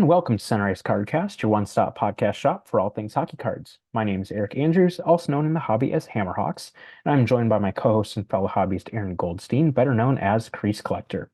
And welcome to Sunrise Cardcast, your one-stop podcast shop for all things hockey cards. My name is Eric Andrews, also known in the hobby as Hammerhawks, and I'm joined by my co-host and fellow hobbyist Aaron Goldstein, better known as Crease Collector.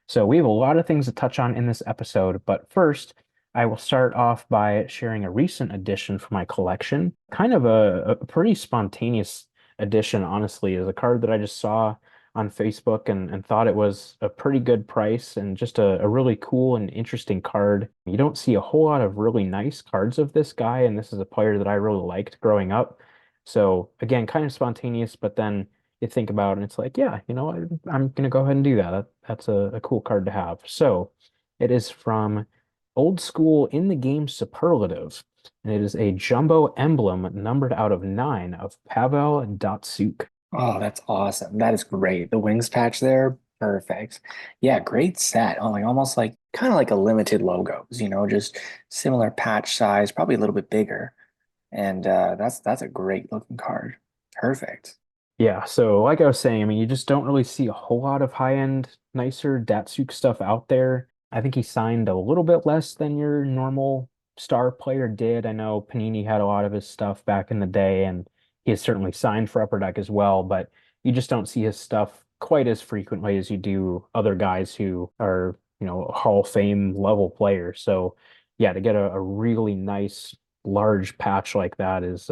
So we have a lot of things to touch on in this episode, but first, I will start off by sharing a recent addition for my collection. Kind of a pretty spontaneous addition, honestly, is a card that I just saw on Facebook and thought it was a pretty good price and just a really cool and interesting card. You don't see a whole lot of really nice cards of this guy, and this is a player that I really liked growing up. So again, kind of spontaneous, but then you think about it and it's like, yeah, I'm gonna go ahead and do that. That's a cool card to have. So it is from Old School in the Game Superlative, and it is a jumbo emblem numbered out of 9 of Pavel Datsuk. Oh, that's awesome. That is great. The wings patch there, perfect. Yeah, great set. Oh, like almost like kind of like a limited logos, just similar patch size, probably a little bit bigger. And that's a great looking card. Perfect. Yeah, so like I was saying, I mean, you just don't really see a whole lot of high-end, nicer Datsuk stuff out there. I think he signed a little bit less than your normal star player did. I know Panini had a lot of his stuff back in the day, and he has certainly signed for Upper Deck as well, but you just don't see his stuff quite as frequently as you do other guys who are, Hall of Fame level players. So yeah, to get a really nice large patch like that is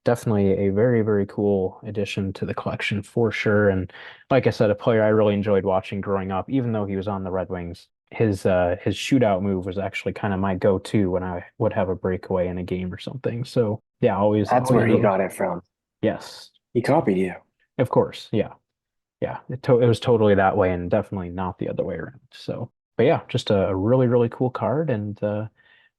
definitely a very, very cool addition to the collection for sure. And like I said, a player I really enjoyed watching growing up, even though he was on the Red Wings. His shootout move was actually kind of my go-to when I would have a breakaway in a game or something. So yeah, That's always where he really got it from. yes, He copied you. of course, yeah, yeah. It was totally that way and definitely not the other way around. So, but yeah, just a really, really cool card and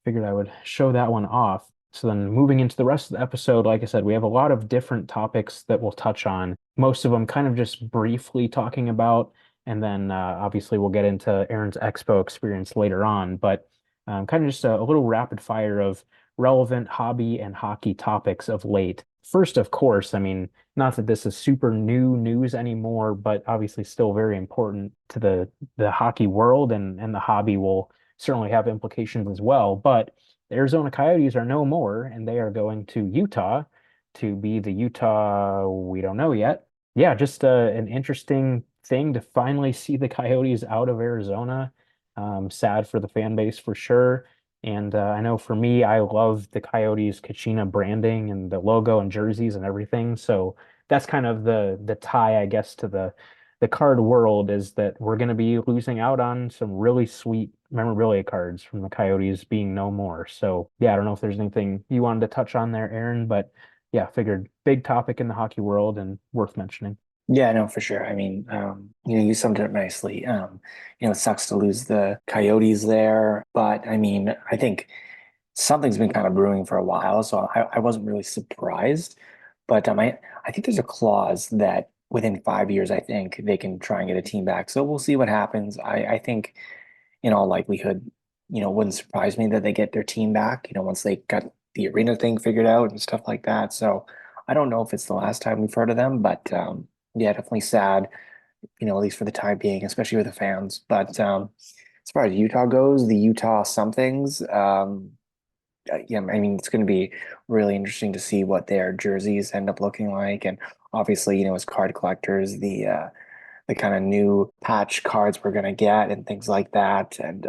figured I would show that one off. So then moving into the rest of the episode, like I said, we have a lot of different topics that we'll touch on. Most of them kind of just briefly talking about, and then obviously we'll get into Aaron's Expo experience later on, but kind of just a little rapid fire of relevant hobby and hockey topics of late. First, of course, I mean, not that this is super new news anymore, but obviously still very important to the hockey world and the hobby will certainly have implications as well. But the Arizona Coyotes are no more, and they are going to Utah to be the Utah we don't know yet. Yeah, just an interesting thing to finally see the Coyotes out of Arizona. Sad for the fan base for sure. And I know for me, I love the Coyotes Kachina branding and the logo and jerseys and everything. So that's kind of the tie, I guess, to the card world is that we're going to be losing out on some really sweet memorabilia cards from the Coyotes being no more. So yeah, I don't know if there's anything you wanted to touch on there, Aaron, but yeah, figured big topic in the hockey world and worth mentioning. Yeah, no, for sure. I mean, you summed it up nicely. It sucks to lose the Coyotes there, but I mean, I think something's been kind of brewing for a while, so I wasn't really surprised. But I think there's a clause that within 5 years, I think they can try and get a team back. So we'll see what happens. I think in all likelihood, it wouldn't surprise me that they get their team back, once they got the arena thing figured out and stuff like that. So I don't know if it's the last time we've heard of them, but yeah, definitely sad, at least for the time being, especially with the fans. But as far as Utah goes, the Utah somethings, yeah, I mean, it's going to be really interesting to see what their jerseys end up looking like. And obviously, as card collectors, the kind of new patch cards we're going to get and things like that. And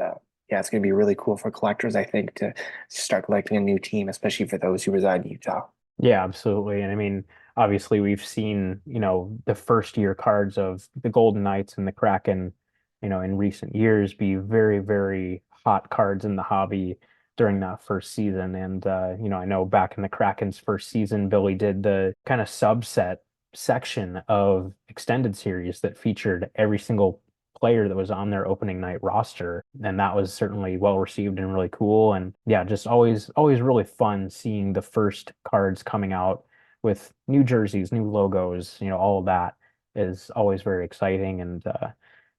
yeah, it's going to be really cool for collectors, I think, to start collecting a new team, especially for those who reside in Utah. Yeah, absolutely. And I mean, obviously we've seen, the first year cards of the Golden Knights and the Kraken, in recent years be very, very hot cards in the hobby during that first season. And I know back in the Kraken's first season, Billy did the kind of subset section of extended series that featured every single player that was on their opening night roster. And that was certainly well received and really cool. And yeah, just always really fun seeing the first cards coming out with new jerseys, new logos, all of that is always very exciting. And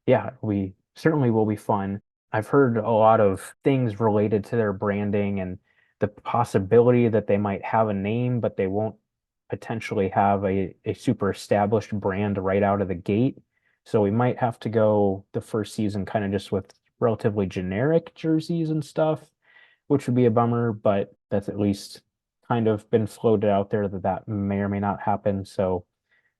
yeah, we certainly will be fun. I've heard a lot of things related to their branding and the possibility that they might have a name, but they won't potentially have a super established brand right out of the gate. So we might have to go the first season kind of just with relatively generic jerseys and stuff. which would be a bummer, but that's at least kind of been floated out there that that may or may not happen. So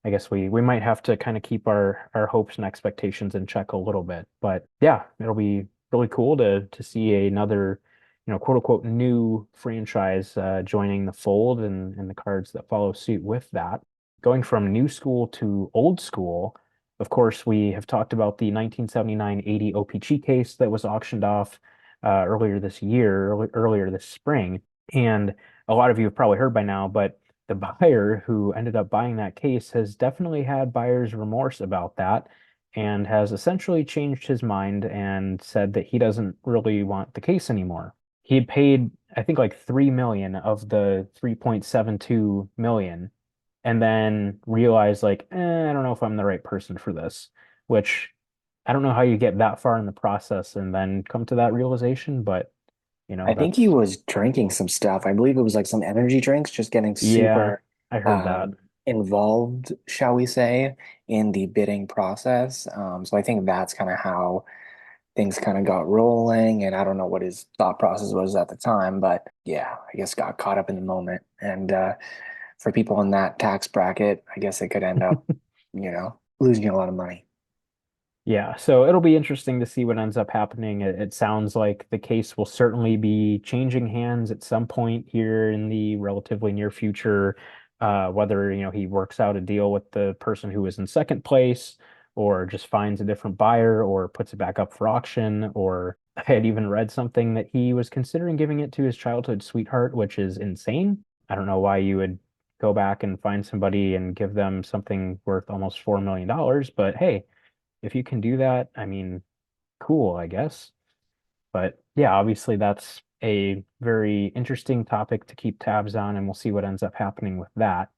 I guess we might have to kind of keep our hopes and expectations in check a little bit. But yeah, it'll be really cool to see another, quote unquote new franchise joining the fold and the cards that follow suit with that. Going from new school to old school, of course, we have talked about the 1979 80 OPG case that was auctioned off earlier this year, earlier this spring. And a lot of you have probably heard by now, but the buyer who ended up buying that case has definitely had buyer's remorse about that and has essentially changed his mind and said that he doesn't really want the case anymore. He had paid, I think, like 3 million of the 3.72 million and then realized like, I don't know if I'm the right person for this, which I don't know how you get that far in the process and then come to that realization, but I think he that's was drinking some stuff. I believe it was like some energy drinks, just getting yeah, super I heard that. um, involved, shall we say, in the bidding process. So I think that's kind of how things kind of got rolling. And I don't know what his thought process was at the time, but yeah, I guess got caught up in the moment. And for people in that tax bracket, I guess it could end up, losing a lot of money. Yeah, so it'll be interesting to see what ends up happening. It sounds like the case will certainly be changing hands at some point here in the relatively near future. Whether, he works out a deal with the person who was in second place, or just finds a different buyer, or puts it back up for auction, or I had even read something that he was considering giving it to his childhood sweetheart, which is insane. I don't know why you would go back and find somebody and give them something worth almost $4 million, but hey if you can do that, I mean, cool, I guess. But yeah, obviously that's a very interesting topic to keep tabs on, and we'll see what ends up happening with that.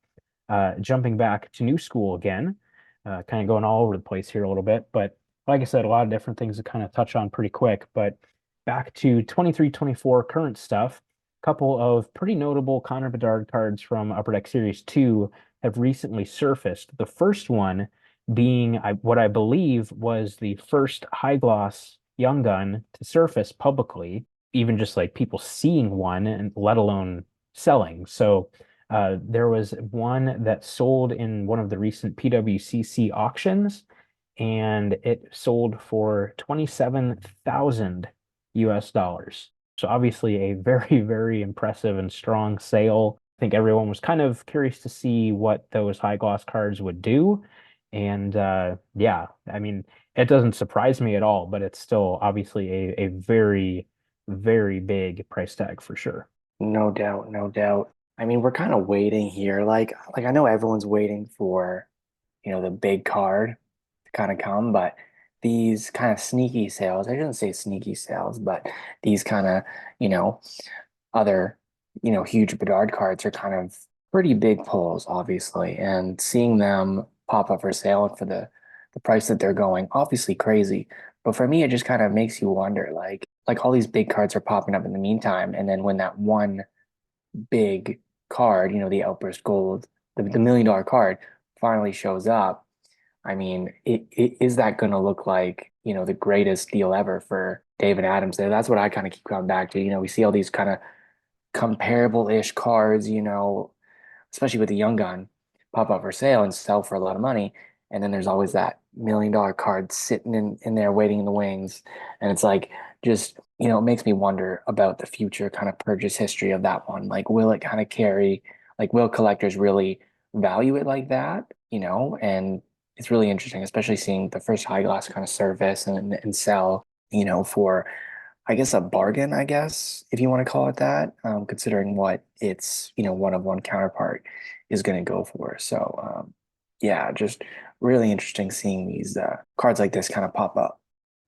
Jumping back to new school again, kind of going all over the place here a little bit, but like I said, a lot of different things to kind of touch on pretty quick. But back to 23-24 current stuff, a couple of pretty notable Connor Bedard cards from Upper Deck Series 2 have recently surfaced. The first one being what I believe was the first high gloss young gun to surface publicly, even just like people seeing one, and let alone selling. So there was one that sold in one of the recent PWCC auctions, and it sold for 27,000 US dollars. So obviously a very, very impressive and strong sale. I think everyone was kind of curious to see what those high gloss cards would do. And yeah, I mean, it doesn't surprise me at all, but it's still obviously a very, very big price tag for sure. No doubt, no doubt. I mean, we're kind of waiting here. Like I know everyone's waiting for, the big card to kind of come, but these kind of sneaky sales, I shouldn't say sneaky sales, but these kind of, you know, other, huge Bedard cards are kind of pretty big pulls, obviously. And seeing them pop up for sale for the price that they're going, obviously crazy. But for me, it just kind of makes you wonder, like all these big cards are popping up in the meantime, and then when that one big card, the Outburst Gold, the $1 million card finally shows up, I mean, is that going to look like, the greatest deal ever for David Adams there? That's what I kind of keep coming back to. We see all these kind of comparable-ish cards, especially with the Young Gun, pop up for sale and sell for a lot of money. And then there's always that $1 million card sitting in there waiting in the wings. And it's like just, it makes me wonder about the future kind of purchase history of that one. Like, will it kind of carry, like, will collectors really value it like that? And it's really interesting, especially seeing the first high gloss kind of surface and sell, for I guess a bargain, I guess, if you want to call it that, considering what its, one of one counterpart is going to go for. So, yeah, just really interesting seeing these cards like this kind of pop up.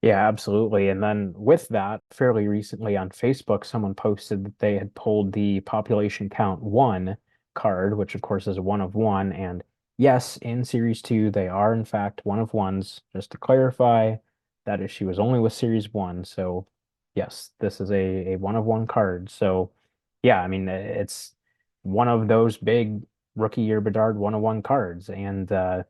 Yeah, absolutely. And then with that, fairly recently on Facebook, someone posted that they had pulled the population count one card, which of course is a one of one. And yes, in Series 2, they are in fact one of ones. Just to clarify, that issue is only with Series 1. So yes, this is a one of one card. So yeah, I mean, it's one of those big rookie year Bedard one of one cards. And I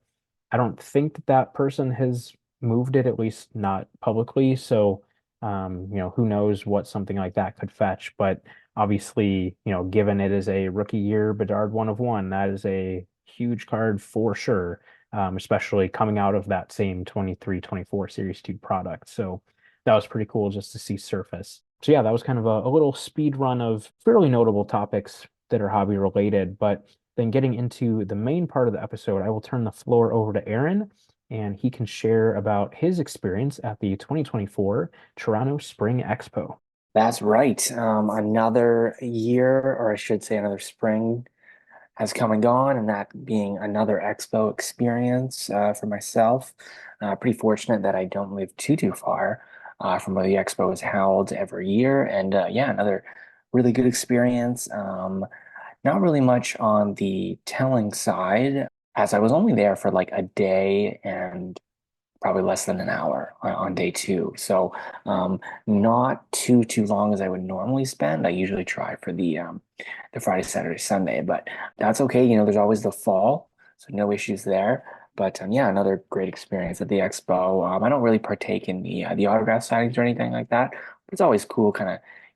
don't think that that person has moved it, at least not publicly. So Who knows what something like that could fetch, but obviously, given it is a rookie year Bedard 1 of 1, that is a huge card for sure, especially coming out of that same 23-24 Series 2 product. So that was pretty cool just to see surface. So yeah, that was kind of a little speed run of fairly notable topics that are hobby related. But then getting into the main part of the episode, I will turn the floor over to Aaron, and he can share about his experience at the 2024 Toronto Spring Expo. That's right. Another year, or I should say another spring, has come and gone, and that being another expo experience for myself. Pretty fortunate that I don't live too far from where the expo is held every year, and yeah, another really good experience. Not really much on the telling side, as I was only there for like a day and probably less than an hour on day two. So not too long as I would normally spend. I usually try for the Friday, Saturday, Sunday, but that's okay. There's always the fall, so no issues there. But yeah, another great experience at the expo. I don't really partake in the autograph signings or anything like that. But it's always cool, kind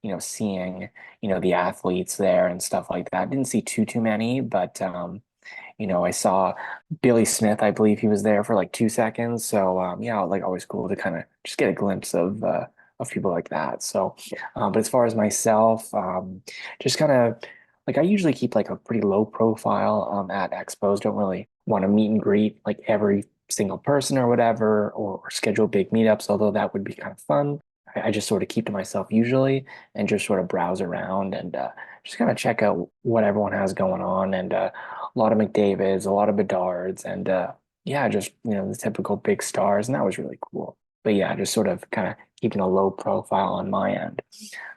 of seeing the athletes there and stuff like that. Didn't see too many, but I saw Billy Smith, I believe he was there for like 2 seconds. So yeah, like always cool to kind of just get a glimpse of people like that. So, but as far as myself, just kind of like I usually keep like a pretty low profile at expos. Don't really want to meet and greet like every single person or whatever, or schedule big meetups, although that would be kind of fun. I just sort of keep to myself usually and just sort of browse around and just kind of check out what everyone has going on and a lot of McDavid's, a lot of Bedards, and yeah, just the typical big stars, and that was really cool. But yeah, just sort of kind of keeping a low profile on my end.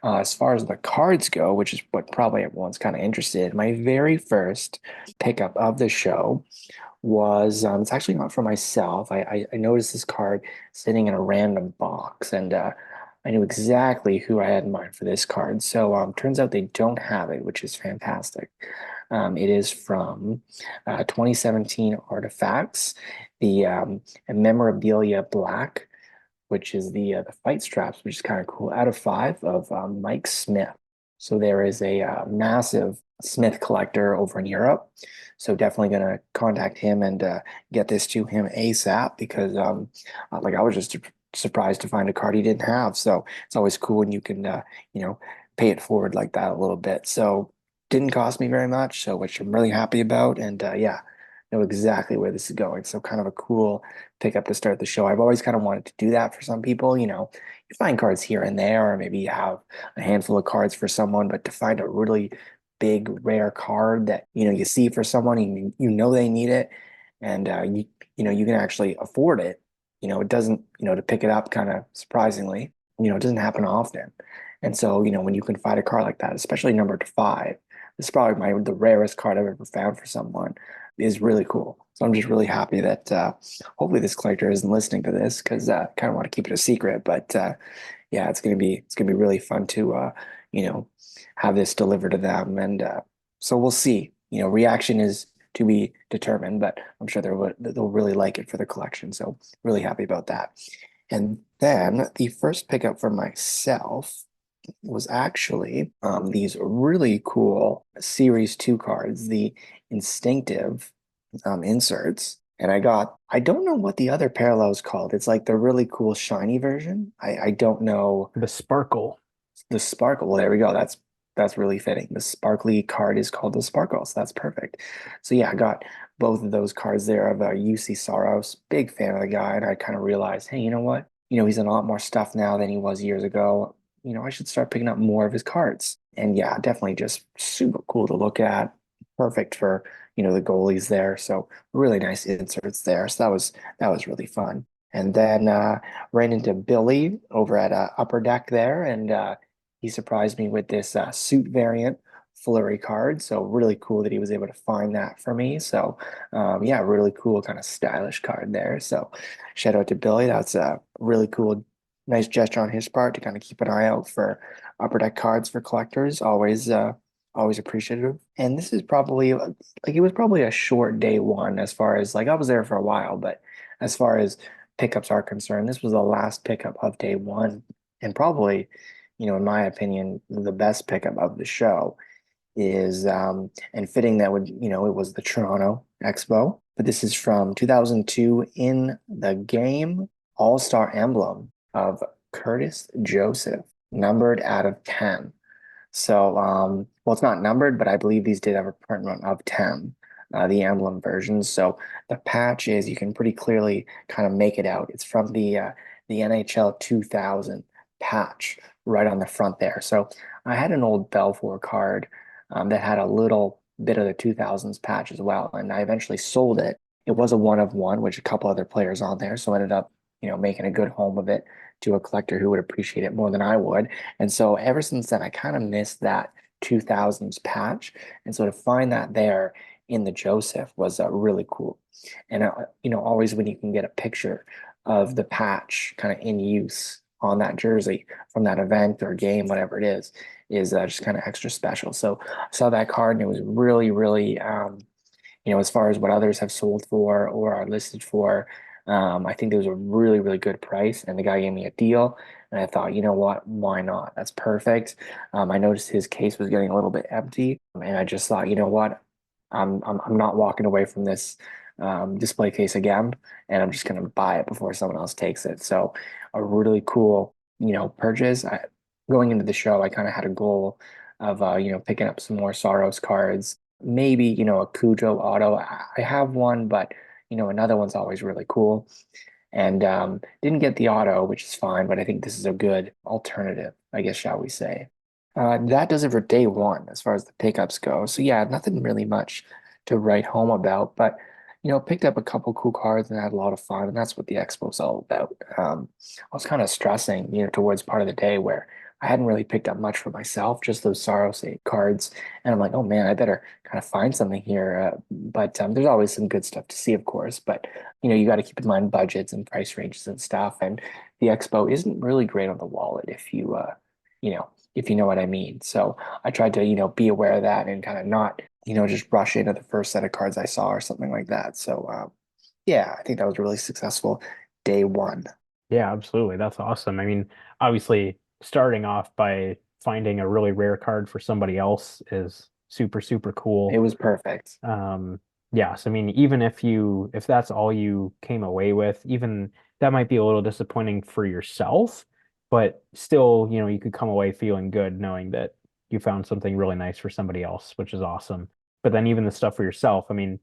As far as the cards go, which is what probably everyone's kind of interested in, my very first pickup of the show was it's actually not for myself. I noticed this card sitting in a random box, and I knew exactly who I had in mind for this card. So turns out they don't have it, which is fantastic. It is from 2017 Artifacts, the Memorabilia Black, which is the fight straps, which is kind of cool. Out of five of Mike Smith. So there is a massive Smith collector over in Europe. So definitely gonna contact him and get this to him ASAP because like I was just surprised to find a card he didn't have. So it's always cool when you can you know pay it forward like that a little bit. So didn't cost me very much, so which I'm really happy about. And yeah, know exactly where this is going. So kind of a cool pickup to start the show. I've always kind of wanted to do that for some people. You find cards here and there, or maybe you have a handful of cards for someone, but to find a really big, rare card that you see for someone, and you know they need it, and you can actually afford it. It doesn't to pick it up kind of surprisingly. It doesn't happen often, and so when you can find a card like that, especially numbered to five, this is probably the rarest card I've ever found for someone is really cool. So I'm just really happy that hopefully this collector isn't listening to this because I kind of want to keep it a secret. But yeah, it's gonna be really fun to you know have this delivered to them, and so we'll see. Reaction is to be determined, but I'm sure they'll really like it for the collection. So really happy about that. And then the first pickup for myself was actually these really cool Series 2 cards, the instinctive inserts. And I don't know what the other parallel is called. It's like the really cool shiny version. I don't know The Sparkle. the sparkle. Well, there we go. That's really fitting. The sparkly card is called the sparkle. So that's perfect. So yeah, I got both of those cards there of UC Soros. Big fan of the guy. And I kind of realized, hey, you know what? He's in a lot more stuff now than he was years ago. I should start picking up more of his cards. And yeah, definitely just super cool to look at. Perfect for, the goalies there. So really nice inserts there. So that was really fun. And then ran into Billy over at Upper Deck there, and he surprised me with this suit variant Flurry card. So really cool that he was able to find that for me. So yeah, really cool kind of stylish card there. So shout out to Billy. That's a really cool, nice gesture on his part to kind of keep an eye out for Upper Deck cards for collectors. Always appreciative. And this is probably like it was probably a short day one as far as like I was there for a while, but as far as pickups are concerned, this was the last pickup of day one. And probably, in my opinion, the best pickup of the show is and fitting that would, it was the Toronto Expo, but this is from 2002 in the game All-Star emblem of Curtis Joseph, numbered out of 10. So, well, it's not numbered, but I believe these did have a print run of 10, the emblem versions. So the patch is, you can pretty clearly kind of make it out. It's from the NHL 2000 patch right on the front there. So I had an old Belfour card that had a little bit of the 2000s patch as well, and I eventually sold it. It was a one of one, which a couple other players on there, so I ended up, making a good home of it to a collector who would appreciate it more than I would. And so ever since then, I kind of missed that 2000s patch. And so to find that there in the Joseph was really cool. And, always when you can get a picture of the patch kind of in use on that jersey from that event or game, whatever it is just kind of extra special. So I saw that card and it was really, really, as far as what others have sold for or are listed for, I think there was a really, really good price, and the guy gave me a deal. And I thought, you know what, why not? That's perfect. I noticed his case was getting a little bit empty, and I just thought, you know what, I'm not walking away from this display case again, and I'm just gonna buy it before someone else takes it. So a really cool, purchase. Going into the show, I kind of had a goal of picking up some more Soros cards, maybe a Cujo auto. I have one, but another one's always really cool. And didn't get the auto, which is fine, but I think this is a good alternative, I guess, shall we say. That does it for day one as far as the pickups go. So yeah, nothing really much to write home about, but picked up a couple cool cards and had a lot of fun, and that's what the expo's all about. I was kind of stressing, towards part of the day where I hadn't really picked up much for myself, just those Saros cards, and I'm like, oh man, I better kind of find something here. But there's always some good stuff to see, of course. But you got to keep in mind budgets and price ranges and stuff. And the expo isn't really great on the wallet if you know what I mean. So I tried to, be aware of that and kind of not, just rush into the first set of cards I saw or something like that. So yeah, I think that was really successful day one. Yeah, absolutely. That's awesome. I mean, obviously, starting off by finding a really rare card for somebody else is super, super It cool. was perfect. Um, yes, I mean, even if that's all you came away with, even that might be a little disappointing for yourself, but still, you could come away feeling good knowing that you found something really nice for somebody else, which is awesome. But then even the stuff for yourself, I mean,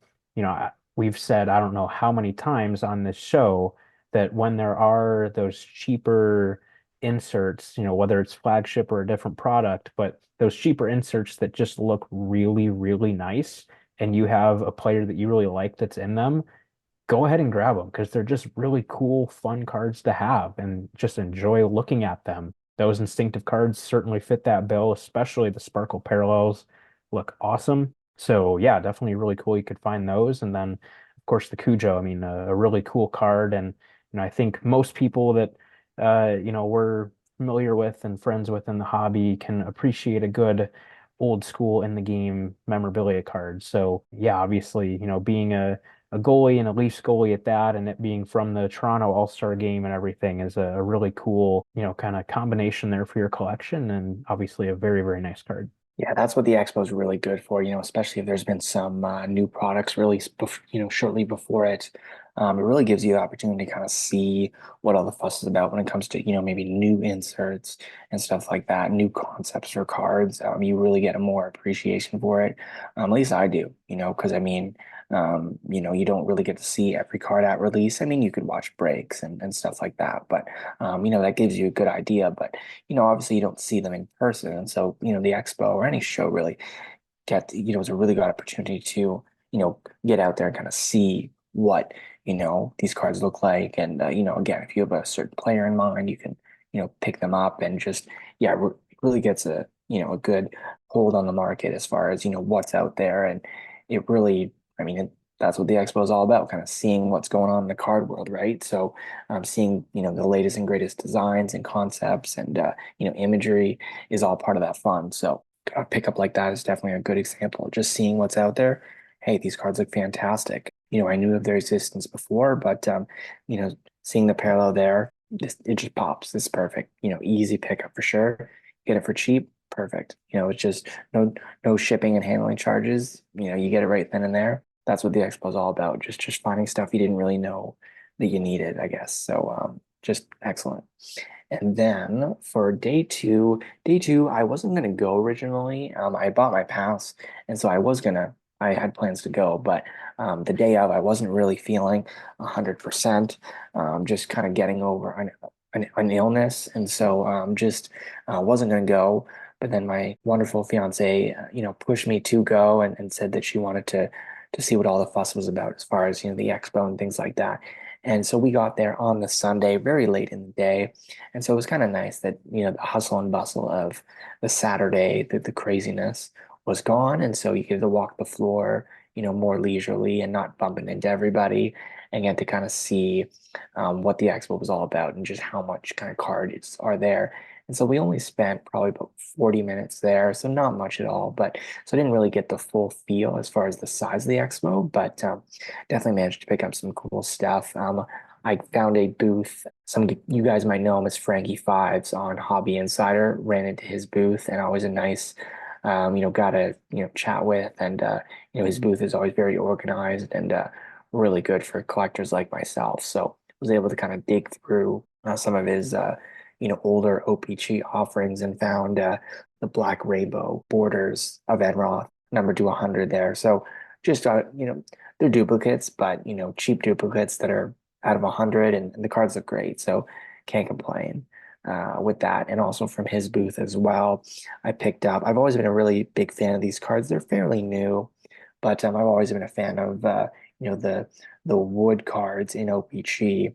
we've said I don't know how many times on this show that when there are those cheaper inserts, whether it's flagship or a different product, but those cheaper inserts that just look really, really nice and you have a player that you really like that's in them, go ahead and grab them because they're just really cool, fun cards to have and just enjoy looking at them. Those instinctive cards certainly fit that bill, especially the Sparkle Parallels look awesome. So yeah, definitely really cool. You could find those. And then of course the Cujo, I mean, a really cool card. And I think most people that we're familiar with and friends with in the hobby can appreciate a good old school in the game memorabilia card. So yeah, obviously, being a goalie and a Leafs goalie at that, and it being from the Toronto All-Star game and everything is a really cool, kind of combination there for your collection, and obviously a very, very nice card. Yeah, that's what the expo is really good for, especially if there's been some new products released, shortly before it. It really gives you the opportunity to kind of see what all the fuss is about when it comes to, maybe new inserts and stuff like that, new concepts for cards. You really get a more appreciation for it. At least I do, because I mean, you don't really get to see every card at release. I mean, you could watch breaks and stuff like that, but that gives you a good idea. But obviously you don't see them in person. And so, the expo or any show really is a really good opportunity to, get out there and kind of see what, these cards look like. And, again, if you have a certain player in mind, you can, pick them up and just, yeah, really gets a good hold on the market as far as, what's out there. And it really, I mean, that's what the expo is all about, kind of seeing what's going on in the card world, right? So seeing, the latest and greatest designs and concepts and, imagery is all part of that fun. So a pickup like that is definitely a good example. Just seeing what's out there. Hey, these cards look fantastic. I knew of their existence before, but, seeing the parallel there, this it just pops. It's perfect. Easy pickup for sure. Get it for cheap, perfect. It's just no shipping and handling charges. You get it right then and there. That's what the expo is all about. Just finding stuff you didn't really know that you needed, I guess. So just excellent. And then for day two, I wasn't gonna go originally. I bought my pass, and so I had plans to go, but the day of, I wasn't really feeling 100%. Just kind of getting over an illness, and so just wasn't gonna go. But then my wonderful fiance, pushed me to go and said that she wanted to see what all the fuss was about as far as the expo and things like that. And so we got there on the Sunday, very late in the day. And so it was kind of nice that, the hustle and bustle of the Saturday, the craziness was gone. And so you get to walk the floor, more leisurely and not bumping into everybody and get to kind of see what the expo was all about and just how much kind of cards are there. And so we only spent probably about 40 minutes there, so not much at all. But so I didn't really get the full feel as far as the size of the expo, but definitely managed to pick up some cool stuff. I found a booth. Some of you guys might know him as Frankie Fives on Hobby Insider. Ran into his booth, and always a nice, got to chat with. And his booth is always very organized and really good for collectors like myself. So I was able to kind of dig through some of his older OPG offerings and found the Black Rainbow borders of Enroth number to 100 there. So just they're duplicates, but cheap duplicates that are out of 100, and the cards look great, so can't complain with that. And also from his booth as well, I picked up. I've always been a really big fan of these cards. They're fairly new, but I've always been a fan of the wood cards in OPG,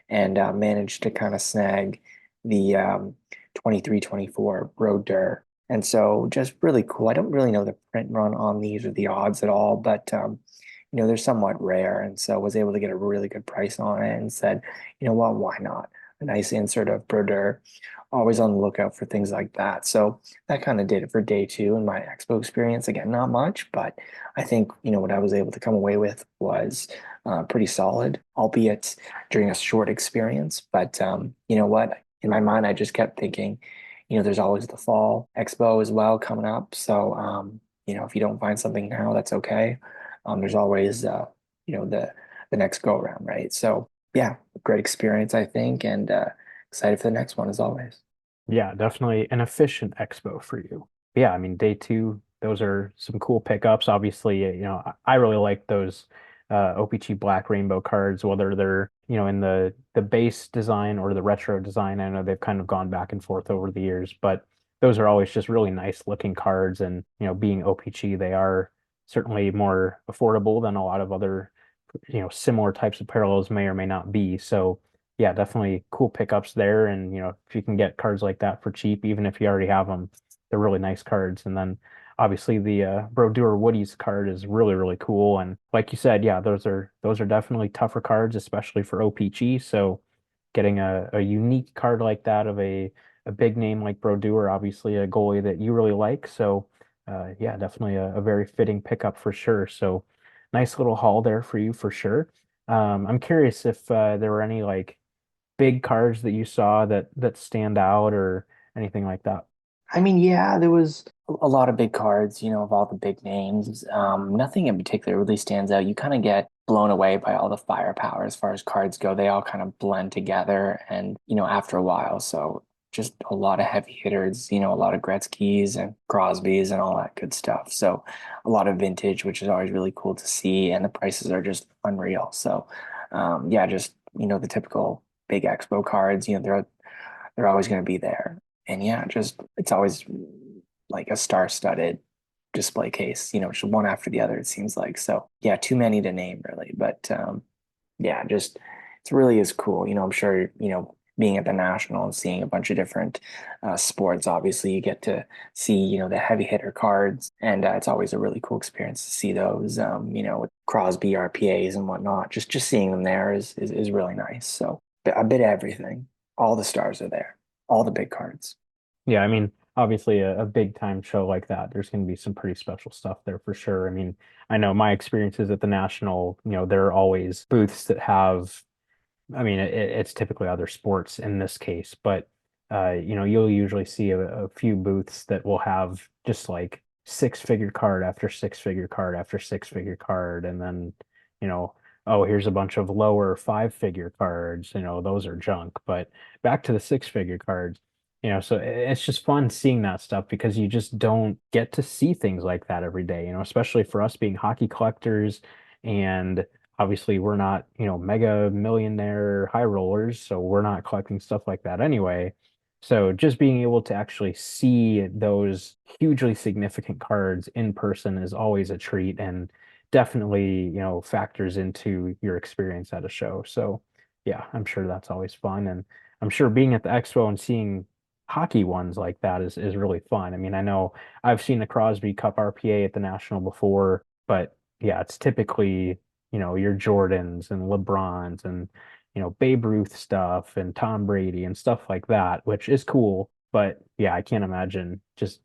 and managed to kind of snag the 23-24 Brodeur. And so just really cool. I don't really know the print run on these or the odds at all, but they're somewhat rare. And so was able to get a really good price on it and said, what, why not? A nice insert of Brodeur. Always on the lookout for things like that. So that kind of did it for day two in my expo experience. Again, not much, but I think, what I was able to come away with was pretty solid, albeit during a short experience. But you know what? In my mind, I just kept thinking, there's always the fall expo as well coming up. So, if you don't find something now, that's okay. There's always, the next go around, right? So, yeah, great experience, I think, and excited for the next one as always. Yeah, definitely an efficient expo for you. Yeah, I mean, day two, those are some cool pickups. Obviously, I really like those OPG Black Rainbow cards, whether they're, in the base design or the retro design. I know they've kind of gone back and forth over the years, but those are always just really nice looking cards. And, being OPG, they are certainly more affordable than a lot of other, similar types of parallels may or may not be. So, yeah, definitely cool pickups there. And, if you can get cards like that for cheap, even if you already have them, they're really nice cards. And then obviously the Brodeur Woody's card is really, really cool. And like you said, yeah, those are definitely tougher cards, especially for OPG. So getting a unique card like that of a big name like Brodeur, obviously a goalie that you really like. So yeah, definitely a very fitting pickup for sure. So nice little haul there for you for sure. I'm curious if there were any like big cards that you saw that stand out or anything like that. I mean, yeah, there was a lot of big cards, of all the big names. Nothing in particular really stands out. You kind of get blown away by all the firepower as far as cards go. They all kind of blend together and, after a while. So just a lot of heavy hitters, a lot of Gretzky's and Crosby's and all that good stuff. So a lot of vintage, which is always really cool to see. And the prices are just unreal. So yeah, just, the typical big expo cards, they're always going to be there. And yeah, just it's always like a star-studded display case, just one after the other, it seems like. So yeah, too many to name really. But yeah, just it really is cool. I'm sure, being at the National and seeing a bunch of different sports, obviously you get to see, the heavy hitter cards. And it's always a really cool experience to see those, with Crosby RPAs and whatnot. Just seeing them there is really nice. So a bit of everything. All the stars are there, all the big cards. Yeah, I mean, obviously a big time show like that, there's going to be some pretty special stuff there for sure. I mean, I know my experiences at the National, there are always booths that have I mean, it's typically other sports in this case, but you'll usually see a few booths that will have just like six-figure card after six-figure card after six-figure card, and then, you know, oh, here's a bunch of lower five-figure cards, those are junk. But back to the six-figure cards, so it's just fun seeing that stuff because you just don't get to see things like that every day, especially for us being hockey collectors. And obviously, we're not, mega millionaire high rollers, so we're not collecting stuff like that anyway. So just being able to actually see those hugely significant cards in person is always a treat and definitely, factors into your experience at a show. So yeah, I'm sure that's always fun. And I'm sure being at the expo and seeing hockey ones like that is really fun. I mean, I know I've seen the Crosby Cup RPA at the National before, but yeah, it's typically your Jordans and LeBrons and, Babe Ruth stuff and Tom Brady and stuff like that, which is cool. But yeah, I can't imagine just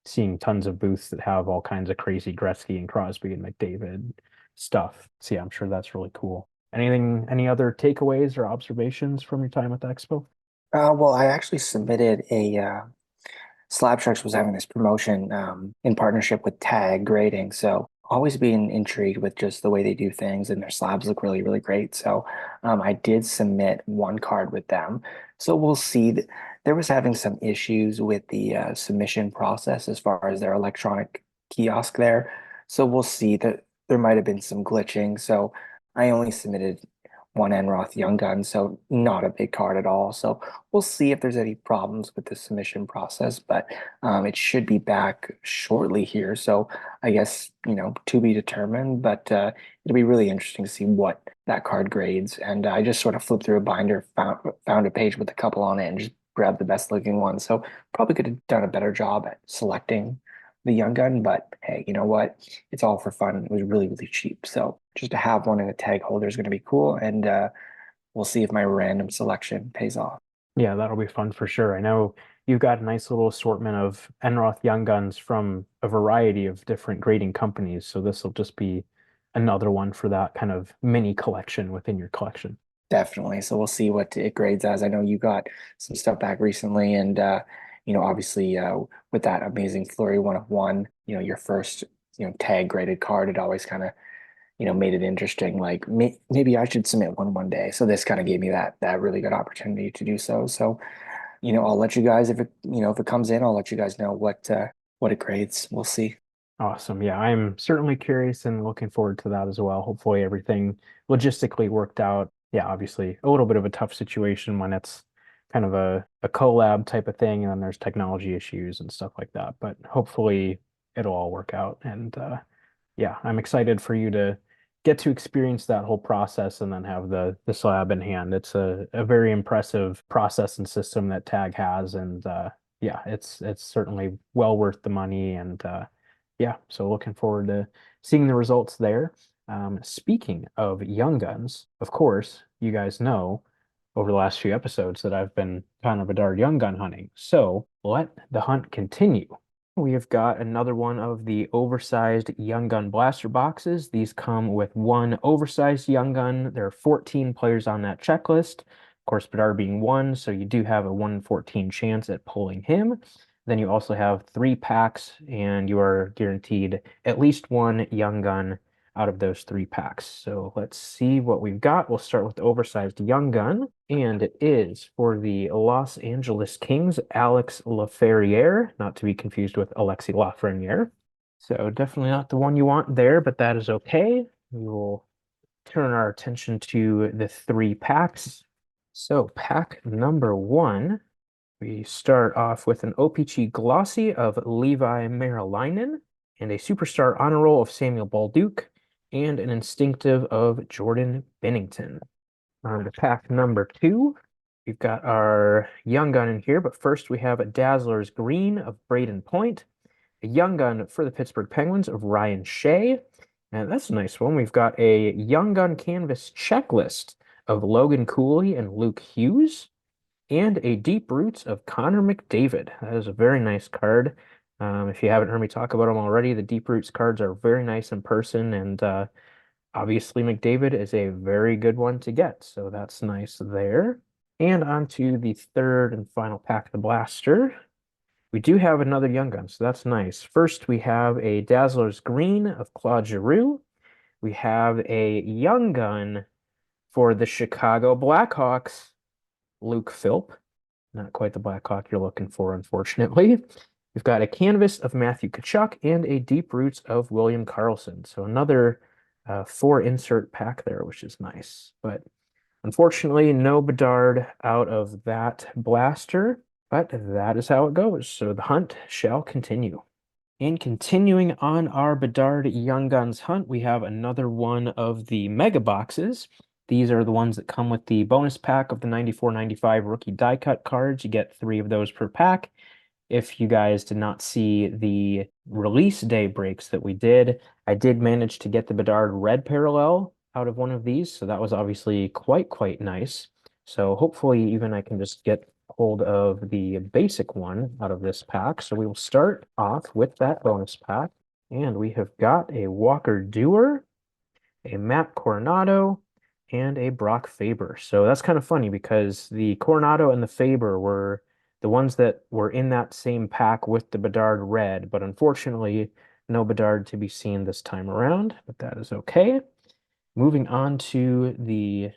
seeing tons of booths that have all kinds of crazy Gretzky and Crosby and McDavid stuff. So yeah, I'm sure that's really cool. Any other takeaways or observations from your time at the expo? Well, I actually submitted a Slabsharks was having this promotion in partnership with Tag Grading. So always being intrigued with just the way they do things, and their slabs look really, really great. So I did submit one card with them. So we'll see. There was having some issues with the submission process as far as their electronic kiosk there. So we'll see that there might have been some glitching. So I only submitted one Enroth Young Gun, so not a big card at all. So we'll see if there's any problems with the submission process, but it should be back shortly here. So I guess, to be determined, but it'll be really interesting to see what that card grades. And I just sort of flipped through a binder, found a page with a couple on it, and just grabbed the best looking one. So probably could have done a better job at selecting the Young Gun, but hey, you know what? It's all for fun. It was really, really cheap. So just to have one in a tag holder is going to be cool. And we'll see if my random selection pays off. Yeah, that'll be fun for sure. I know you've got a nice little assortment of Enroth Young Guns from a variety of different grading companies, so this will just be another one for that kind of mini collection within your collection. Definitely. So we'll see what it grades as. I know you got some stuff back recently, and obviously, with that amazing Flurry 1 of 1, your first, tag graded card, it always kind of, made it interesting. Like maybe I should submit one day. So this kind of gave me that really good opportunity to do so. So, I'll let you guys if it comes in, I'll let you guys know what it grades. We'll see. Awesome. Yeah, I'm certainly curious and looking forward to that as well. Hopefully everything logistically worked out. Yeah, obviously a little bit of a tough situation when it's kind of a collab type of thing and then there's technology issues and stuff like that. But hopefully it'll all work out. And yeah, I'm excited for you to get to experience that whole process and then have the slab in hand. It's a very impressive process and system that Tag has. And yeah, it's certainly well worth the money. And yeah, so looking forward to seeing the results there. Speaking of Young Guns, of course, you guys know over the last few episodes that I've been kind of Bedard Young Gun hunting. So let the hunt continue. We have got another one of the oversized Young Gun blaster boxes. These come with one oversized Young Gun. There are 14 players on that checklist. Of course, Bedard being one, so you do have a 1 in 14 chance at pulling him. Then you also have 3 packs, and you are guaranteed at least one Young Gun out of those 3 packs. So let's see what we've got. We'll start with the oversized Young Gun, and it is for the Los Angeles Kings, Alex Laferriere, not to be confused with Alexi Lafreniere. So definitely not the one you want there, but that is okay. We will turn our attention to the 3 packs. So pack number 1, we start off with an OPG Glossy of Levi Merilainen and a Superstar Honor Roll of Samuel Balduke and an Instinctive of Jordan Bennington. On to pack number 2, we've got our Young Gun in here, but first we have a Dazzler's Green of Braden Point, a Young Gun for the Pittsburgh Penguins of Ryan Shea, and that's a nice one. We've got a Young Gun Canvas Checklist of Logan Cooley and Luke Hughes, and a Deep Roots of Connor McDavid. That is a very nice card. If you haven't heard me talk about them already, the Deep Roots cards are very nice in person, and Obviously, McDavid is a very good one to get, so that's nice there. And on to the third and final pack of the blaster. We do have another Young Gun, so that's nice. First, we have a Dazzler's Green of Claude Giroux. We have a Young Gun for the Chicago Blackhawks, Luke Philp. Not quite the Blackhawk you're looking for, unfortunately. We've got a canvas of Matthew Tkachuk and a Deep Roots of William Karlsson. So another four insert pack there, which is nice. But unfortunately, no Bedard out of that blaster. But that is how it goes. So the hunt shall continue. And continuing on our Bedard Young Guns hunt, we have another one of the mega boxes. These are the ones that come with the bonus pack of the 94-95 rookie die cut cards. You get 3 of those per pack. If you guys did not see the release day breaks that we did, I did manage to get the Bedard red parallel out of one of these, so that was obviously quite nice. So hopefully even I can just get hold of the basic one out of this pack. So we will start off with that bonus pack, and we have got a Walker Dewar, a Matt Coronado, and a Brock Faber. So that's kind of funny because the Coronado and the Faber were the ones that were in that same pack with the Bedard red, but unfortunately, no Bedard to be seen this time around, but that is okay. Moving on to the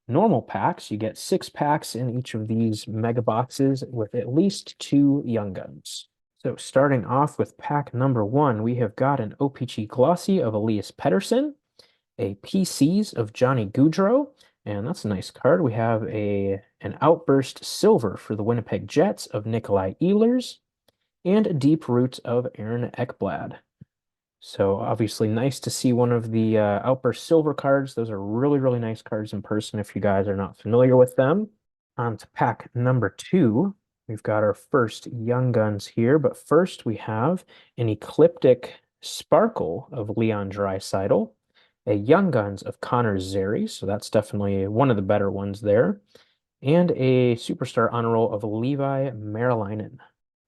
normal packs, you get 6 packs in each of these mega boxes with at least 2 Young Guns. So starting off with pack number 1, we have got an OPG Glossy of Elias Pettersson, a PCs of Johnny Gaudreau, and that's a nice card. We have an Outburst Silver for the Winnipeg Jets of Nikolai Ehlers, and a Deep Roots of Aaron Ekblad. So obviously nice to see one of the Outburst Silver cards. Those are really nice cards in person if you guys are not familiar with them. On to pack number 2. We've got our first Young Guns here, but first we have an Ecliptic Sparkle of Leon Draisaitl, a Young Guns of Connor Zary, so that's definitely one of the better ones there, and a Superstar Honor Roll of Levi Merilainen.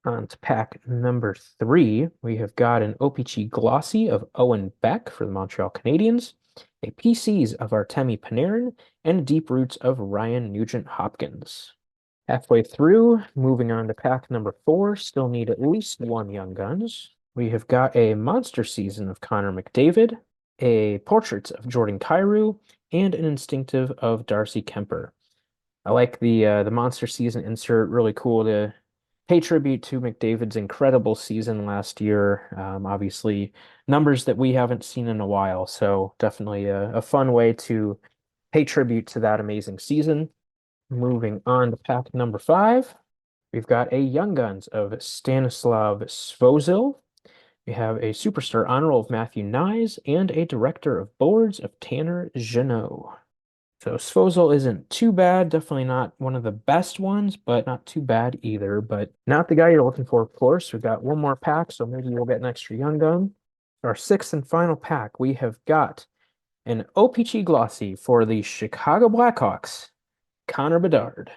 On to pack number 3, we have got an OPG Glossy of Owen Beck for the Montreal Canadiens, a PCs of Artemi Panarin, and Deep Roots of Ryan Nugent-Hopkins. Halfway through, moving on to pack number 4, still need at least 1 Young Guns. We have got a Monster Season of Connor McDavid, a Portraits of Jordan Kyrou, and an Instinctive of Darcy Kemper. I like the Monster Season insert, really cool to pay tribute to McDavid's incredible season last year. Obviously, numbers that we haven't seen in a while, so definitely a fun way to pay tribute to that amazing season. Moving on to pack number 5, we've got a Young Guns of Stanislav Svozil. We have a Superstar Honor Roll of Matthew Nyes and a Director of Boards of Tanner Jeannot. So Svozil isn't too bad, definitely not one of the best ones, but not too bad either. But not the guy you're looking for, of course. We've got one more pack, so maybe we'll get an extra Young Gun. Our 6th and final pack, we have got an OPG Glossy for the Chicago Blackhawks, Connor Bedard.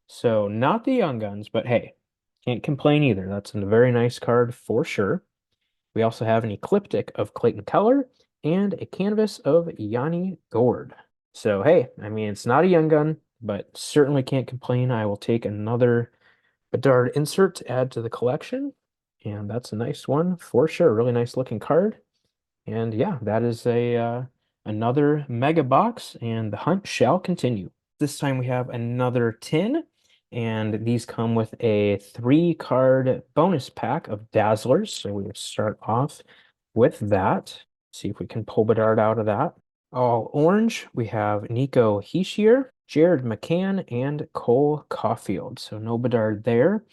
So not the Young Guns, but hey, can't complain either. That's a very nice card for sure. We also have an Ecliptic of Clayton Keller and a canvas of Yanni Gourde. So, hey, I mean, it's not a Young Gun, but certainly can't complain. I will take another Bedard insert to add to the collection. And that's a nice one for sure. Really nice looking card. And yeah, that is another mega box, and the hunt shall continue. This time we have another tin, and these come with a 3-card bonus pack of Dazzlers. So we will start off with that. See if we can pull Bedard out of that. All orange, we have Nico Hischier, Jared McCann, and Cole Caulfield. So no Bedard there.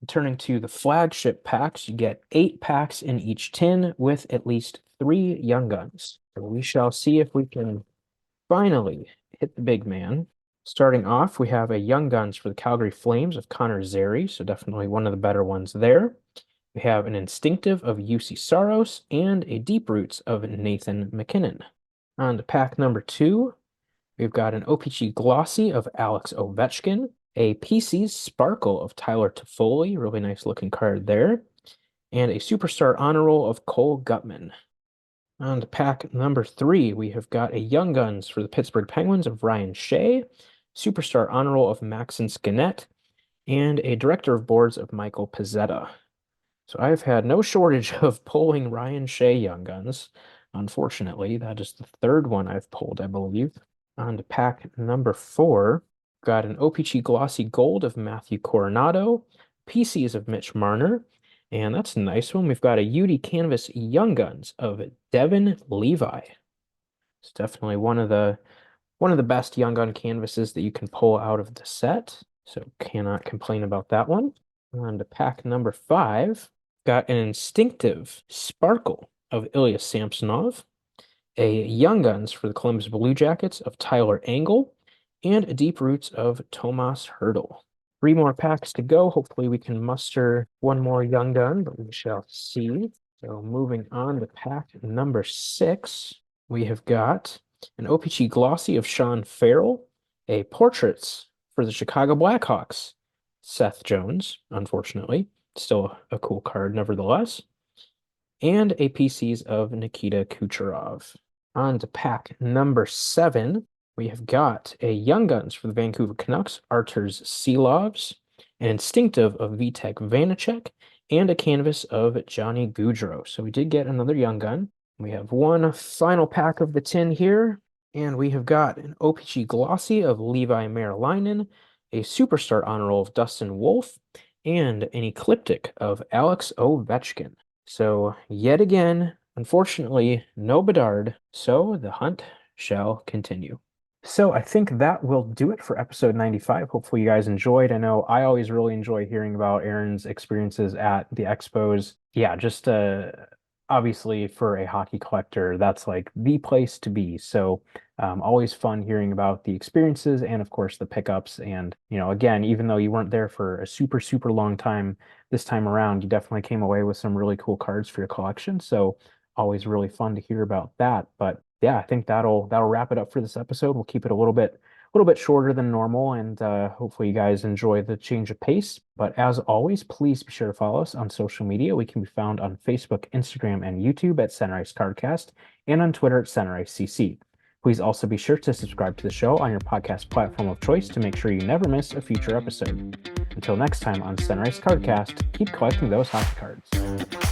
Turning to the flagship packs, you get 8 packs in each tin with at least 3 Young Guns. So we shall see if we can finally hit the big man. Starting off, we have a Young Guns for the Calgary Flames of Connor Zary, so definitely one of the better ones there. We have an Instinctive of UC Saros and a Deep Roots of Nathan McKinnon. On to pack number 2, we've got an OPG Glossy of Alex Ovechkin, a PC's Sparkle of Tyler Toffoli, really nice looking card there, and a Superstar Honor Roll of Cole Gutman. On to pack number 3, we have got a Young Guns for the Pittsburgh Penguins of Ryan Shea, Superstar Honor Roll of Maxon Skinnet, and a Director of Boards of Michael Pizzetta. So I've had no shortage of pulling Ryan Shea Young Guns. Unfortunately, that is the third one I've pulled, I believe. On to pack number 4, got an OPG Glossy Gold of Matthew Coronado, PCs of Mitch Marner, and that's a nice one. We've got a UD Canvas Young Guns of Devin Levi. It's definitely one of the best Young Gun canvases that you can pull out of the set. So cannot complain about that one. On to pack number 5, got an Instinctive Sparkle of Ilya Samsonov, a Young Guns for the Columbus Blue Jackets of Tyler Angle, and a Deep Roots of Tomas Hertl. 3 more packs to go. Hopefully we can muster one more Young Gun, but we shall see. So moving on to pack number 6, we have got an OPG Glossy of Sean Farrell, a Portraits for the Chicago Blackhawks, Seth Jones, unfortunately. Still a cool card nevertheless. And a PCs of Nikita Kucherov. On to pack number 7, we have got a Young Guns for the Vancouver Canucks, Arturs Silovs, an Instinctive of Vitek Vanacek, and a canvas of Johnny Gaudreau. So we did get another Young Gun. We have one final pack of the tin here, and we have got an OPG Glossy of Levi Merlainen, a Superstar Honor Roll of Dustin Wolf, and an Ecliptic of Alex Ovechkin. So yet again, unfortunately, no Bedard, so the hunt shall continue. So I think that will do it for episode 95. Hopefully you guys enjoyed. I know I always really enjoy hearing about Aaron's experiences at the expos. Yeah, just obviously for a hockey collector, that's like the place to be. So always fun hearing about the experiences and of course the pickups. And, again, even though you weren't there for a super, super long time this time around, you definitely came away with some really cool cards for your collection. So always really fun to hear about that. But yeah, I think that'll wrap it up for this episode. We'll keep it a little bit shorter than normal, and hopefully you guys enjoy the change of pace. But as always, please be sure to follow us on social media. We can be found on Facebook, Instagram, and YouTube at Center Ice Cardcast, and on Twitter at Center Ice CC. Please also be sure to subscribe to the show on your podcast platform of choice to make sure you never miss a future episode. Until next time on Center Ice Cardcast, keep collecting those hockey cards.